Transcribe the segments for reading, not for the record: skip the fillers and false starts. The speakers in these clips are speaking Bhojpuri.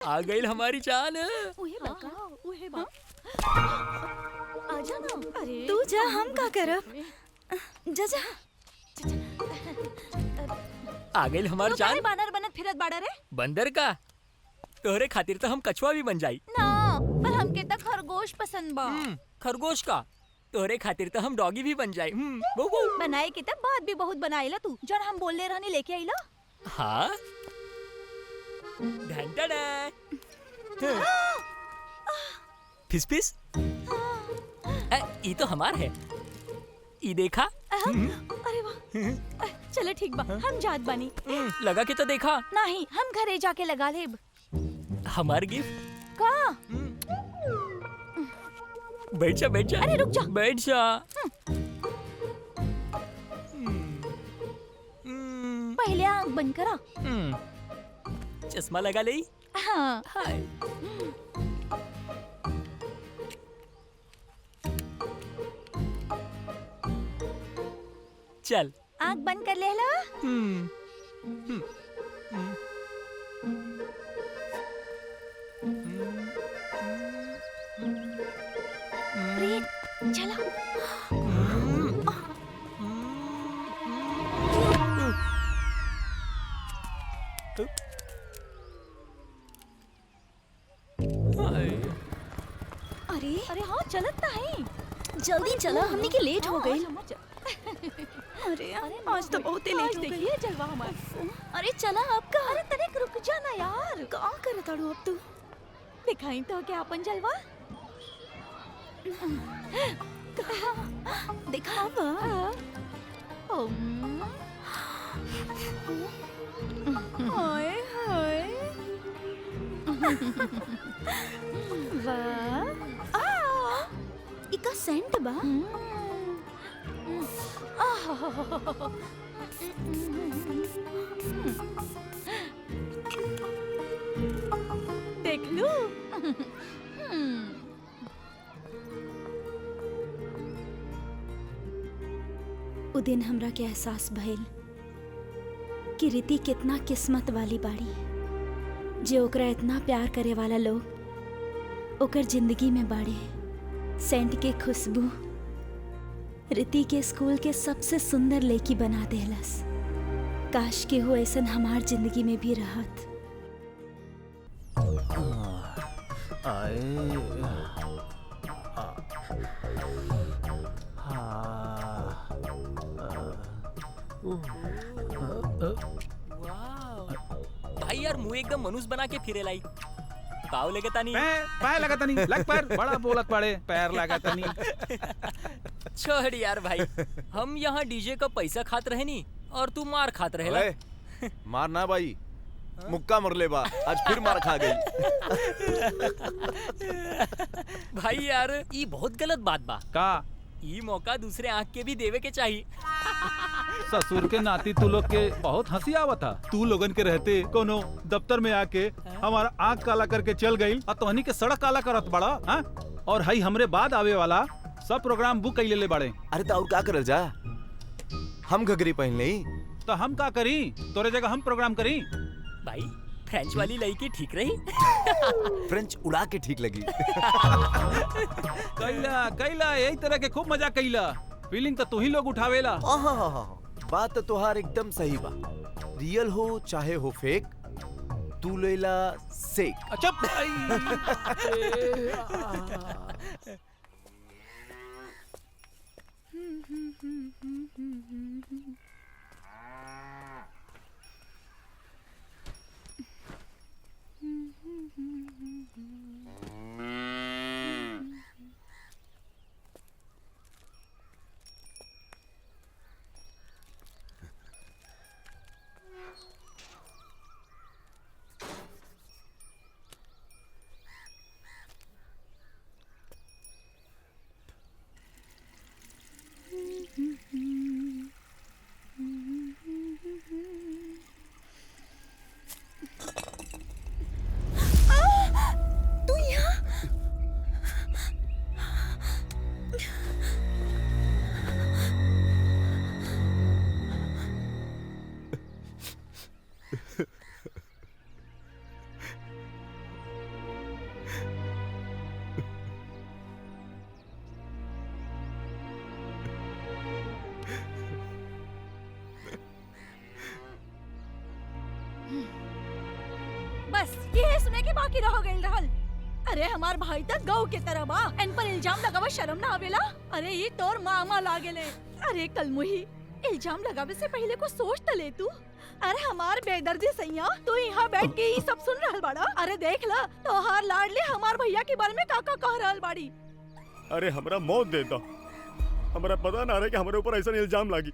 आ गई हमारी जान। उहे बका उहे बा आजा ना। अरे तू जा, हम का करब? जा जा। आ गई हमारी तू जान। काहे बानर बनत फिरत बाड़ा रे? बंदर का तोहरे खातिर तो हम कछुआ भी बन जाई। ना, पर हमके त खरगोश पसंद बा। खरगोश का तोहरे खातिर तो हम डॉगी भी बन जाई। वो वो। बनाए के त बात भी बहुत बनाइला तू। जौन हम बोलले रहनी लेके आइला। हाँ ढंढना। फिस फिस। ई तो हमार है। ई देखा। अरे वाह। चलो ठीक बा, हम जात बानी। लगा के तो देखा। नहीं, हम घरे जाके लगा लेब। हमार गिफ्ट। का? बैठ जा बैठ जा। अरे रुक जा। बैठ जा। पहले आँख बंद करा। चश्मा लगा ले। हाँ। हाय। चल। आँख बंद कर ले ला। प्रीत, चला। अरे अरे हाँ, चलत ता है। जल्दी चलो, हमने के लेट हो गई। अरे आज तो बहुत ही लेट हो गई। देखिए जलवा हमारा। अरे चला आपका। अरे तनिक रुक जा ना यार। का करे ताड़ू अब तू? दिखाई तो क्या अपन जलवा? दिखावा। हाय हाय। वाह। इका सेंट बा। देख लू। उ दिन हमरा के एहसास भइल कि रीति कितना किस्मत वाली बाड़ी, जे ओकरा इतना प्यार करे वाला लोग ओकर जिंदगी में बाड़े। सेंट के खुशबू रीति के स्कूल के सबसे सुंदर लड़की बना देहलस। काश के हो ऐसन हमार जिंदगी में भी रहत। भाई यार मुंह एकदम मनुष्य बना के फिरे लाई। पाव लगता नहीं। पैर लगता नहीं। लग पैर बड़ा बोलत पड़े। पैर लगता नहीं। छोड़ यार भाई, हम यहाँ डीजे का पैसा खात रहे नी और तू मार खात रहे ला। मार ना भाई, मुक्का मर ले बा। आज फिर मार खा गई। भाई यार ये बहुत गलत बात बा। का ये मौका दूसरे आँख के भी देवे के चाहिए। ससुर के नाती तू लोग के बहुत हंसी आवता। तू लोगन के रहते कोनो दफ्तर में आके हमारा आँख काला करके चल गई और तोहनी के सड़क काला करत बड़ा। हाँ? और हई हमरे बाद आवे वाला सब प्रोग्राम बुक कैले ले बड़े। अरे तो और का करल जा? हम घघरी पहन लई तो हम का करी? तोरे जगह हम प्रोग्राम करी। भाई फ्रेंच वाली लड़की ठीक रही। फ्रेंच उड़ा के ठीक लगी। कैला कैला यही तरह के खूब मजा कैला। फीलिंग तो तू ही लोग उठावेला। बात तो तोहार एकदम सही बा। रियल हो चाहे हो फेक, तू लेला सेक। अच्छा बाकी रह गई रहल। अरे हमार भाई तक गौ के तरह बा, इन पर इल्जाम लगावा शर्म ना आवेला। अरे ये तोर मामा लागेले। अरे कलमुही, इल्जाम लगावे से पहले को सोच तो ले तू। अरे हमार बेदर्दी सैया, तू यहाँ बैठ के ये सब सुन रहल बाड़ा। अरे देख ला तोहार लाडली हमार भैया के बारे में काका कह रहल बाड़ी। अरे हमरा मौत देता, हमरा पता ना रहे कि हमारे ऊपर ऐसा इल्जाम लागी।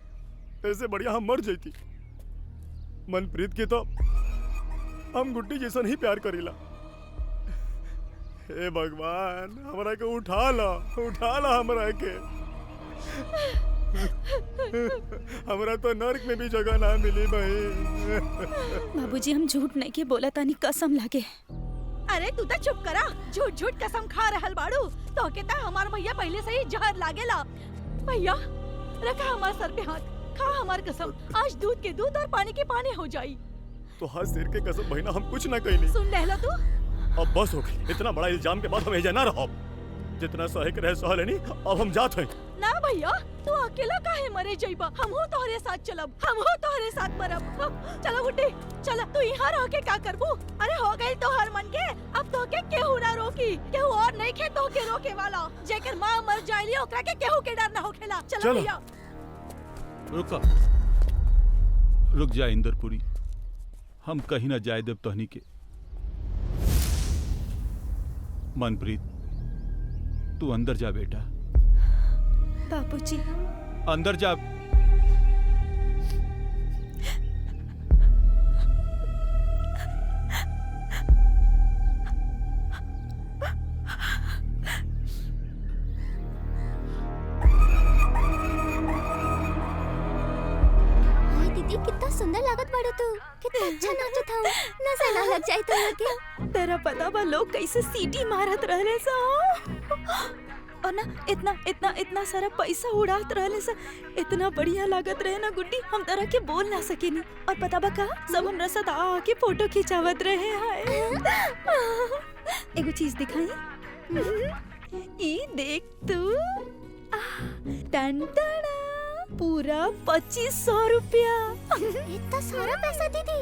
ऐसे बढ़िया हम मर जाती। मनप्रीत के तो हम गुड्डी जैसन ही प्यार करीला। हे भगवान, हमरा के उठा ला हमरा के। हमरा तो नर्क में भी जगह ना मिली भाई। बाबूजी हम झूठ नहीं के बोला तानी, कसम लागे। अरे तू तो चुप करा, झूठ झूठ कसम खा रहल बाड़ू। तो के ता हमार भैया पहले से ही जहर लागेला। भैया रखा हमार सर पे हाथ, खा हमार कसम। आज दूध के दूध और पानी के पानी हो जाई। तो हर सिर के कसम बहिना, हम कुछ ना कही नहीं। सुन लहला तू। अब बस हो गई, इतना बड़ा इल्जाम के बाद हम एजा ना रहो। जितना सहे के रहे सह लेनी, अब हम जात हैं। ना भैया, तू अकेला काहे मरे जइबा? हमहू तोहरे साथ चलब, हमहू तोहरे साथ मरब। चलो गुड्डी, चल तू यहाँ रह के का करबू? अरे हो गई तोहर मन के, अब तो के केहू ना रोकी। केहू और नहीं खे तो के रोके वाला। जेकर माँ मर जाइली ओकरा के केहू के डर ना होखेला। चलो भैया। रुक जा इंदरपुरी, हम कहीं ना जाए देव तहनी के। मनप्रीत तू अंदर जा बेटा, बाबूजी अंदर जा। दीदी कितना सुंदर लागत बाड़े तू, कितना अच्छा नाचत हूँ। नजर ना लग जाए तो के। तेरा पता बा लोग कैसे सीटी मारत रहले सा, और ना इतना इतना इतना सारा पैसा उड़ात रहले सा। इतना बढ़िया लागत रहे ना गुड्डी, हम तरह के बोल ना सकेनी। और पता बा का, सब हमरा साथ आके फोटो खिंचावत रहे। हाय एगो चीज दिखाई, ई देख तू। टन टन, पूरा 2500 रुपया। इतना सारा पैसा दीदी?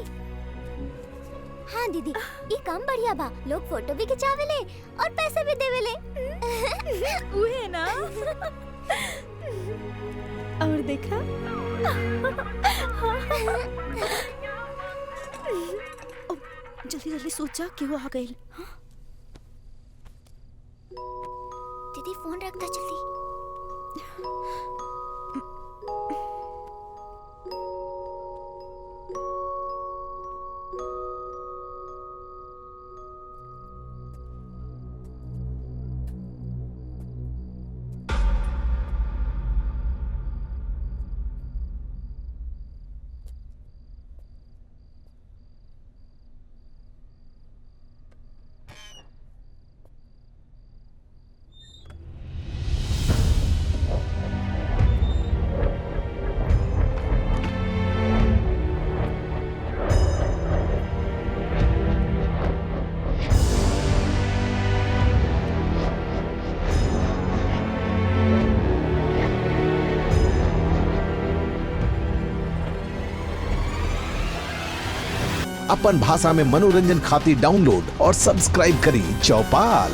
हाँ दीदी, ये काम बढ़िया बा। लोग फोटो भी खिंचावेले और पैसे भी देवेले। उहे ना। और देखा, जल्दी जल्दी सोचा कि वो आ गई। दीदी फोन रख दे जल्दी। अपन भाषा में मनोरंजन खातिर डाउनलोड और सब्सक्राइब करी चौपाल।